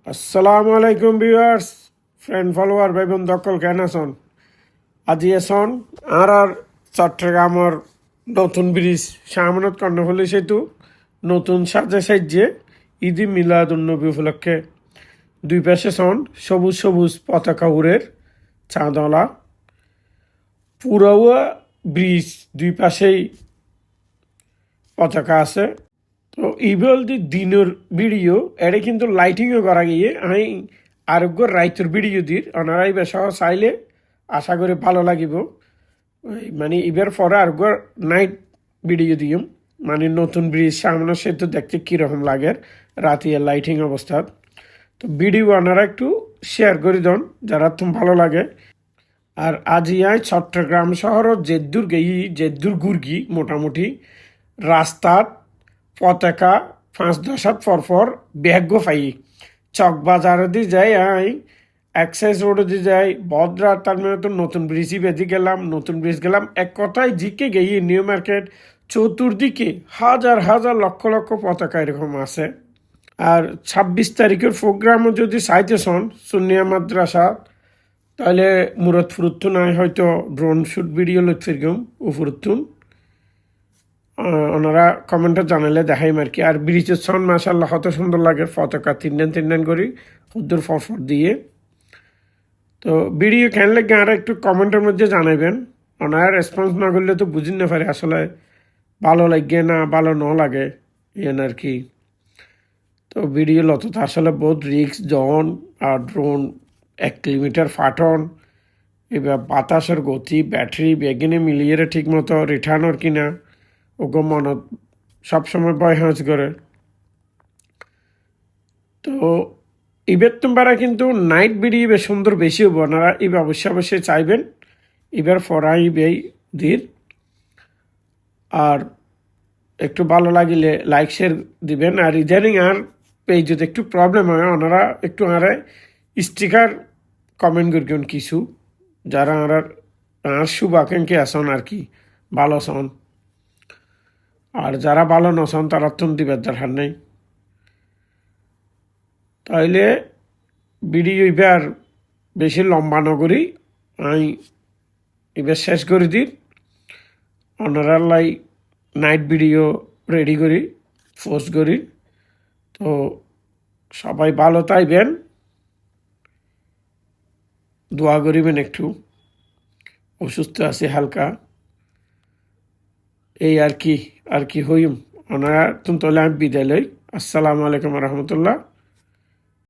আসসালামু আলাইকুম viewers friend follower ভাই বোন দকল কেন আছেন আজি এসন আর চট্টগ্রামের নতুন ব্রিজ শাহমানত কর্ণফুলী সেতু নতুন সাজে ঈদ মিলাদুন্নবী উপলক্ষে দুই পাশে সন সবুজ সবুজ পতাকা উড়ের চাঁদলা পুরোয়া ব্রিজ দুই পাশেই পতাকা আছে। তো ইভল দি দিনের ভিডিও এটা কিন্তু লাইটিংও করা গিয়ে আমি আরোগ্য রাইতের ভিডিও দির ওনারাই বেশা চাইলে আশা করি ভালো লাগিব। মানে ইবার পরে আরোগ্য নাইট ভিডিও দিম মানে নতুন ব্রিজ সামনে সেতু দেখতে কীরকম লাগে রাতে লাইটিং অবস্থা। তো ভিডিও ওনারা একটু শেয়ার করে দেন যারা তুমি ভালো লাগে। আর আজিয়ায় চট্টগ্রাম শহরত যেদূর গেই যেদূর গুরগি মোটামুটি রাস্তাত পতাকা ৫-১০ হাত পরপর ব্যাগ্য পাই চকবাজারে দিয়ে যাই আই এক্সাইজ রোডে দিয়ে যাই বদরা তার মানে তো নতুন ব্রিজই বেঁধে গেলাম নতুন ব্রিজ গেলাম এক কথায় জিকে গেই নিউ মার্কেট চতুর্দিকে হাজার হাজার লক্ষ লক্ষ পতাকা এরকম আছে। আর ২৬ তারিখের প্রোগ্রামও যদি চাইতেছন সুন্নিয়া মাদ্রাসা তাহলে মুরত ফুরুত্তু নাই হয়তো ড্রোন শ্যুট ভিডিও লুৎফিরগম ও ফুরুত্তুন ওনারা কমেন্টে জানালে দেখাইম আর কি। আর ব্রিজের সন মাসাল্লাহ কত সুন্দর লাগে পতাকা তিন করি হুদ্দুর ফরফর দিয়ে। তো ভিডিও কেন লাগে আর একটু কমেন্টের মধ্যে জানাবেন ওনার রেসপন্স না করলে তো বুঝি না পারে আসলে ভালো লাগে না ভালো ন লাগে ইয়েন আর কি। তো ভিডিও লত তো আসলে বহুত রিক্স জন আর ড্রোন ১ কিলোমিটার ফাটন এবার বাতাসের গতি ব্যাটারি বেগিনে মিলিয়ে ঠিক মতো রিটার্নর কিনা ওগো মনত সবসময় ভয় হাঁচ করে। তো ইবের তোমরা কিন্তু নাইট ভিডিও বেশ সুন্দর বেশি হবো আপনারা ইবে অবশ্যই চাইবেন এবার ফরাই বেই দির। আর একটু ভালো লাগিলে লাইক শেয়ার দিবেন। আর ইদানিং আর পেজে একটু প্রবলেম হয় ওনারা একটু আরে স্টিকার কমেন্ট করবেন কিছু যারা আর শুভাকাঙ্ক্ষী আসন আর কি ভালো সন। আর যারা ভালো নসন তারা তুন দিবার দরকার নেই। তাইলে ভিডিও এবার বেশি লম্বা নগরী আমি এবার শেষ করে দিই। ওনারা লাই নাইট ভিডিও রেডি করি পোস্ট করি। তো সবাই ভালো তাইবেন দোয়া করিবেন একটু অসুস্থ আছি হালকা এই আর কি হইম ওনারা তুমি তাহলে আমি বিদায় লই। আসসালামু আলাইকুম রহমতুল্লাহ।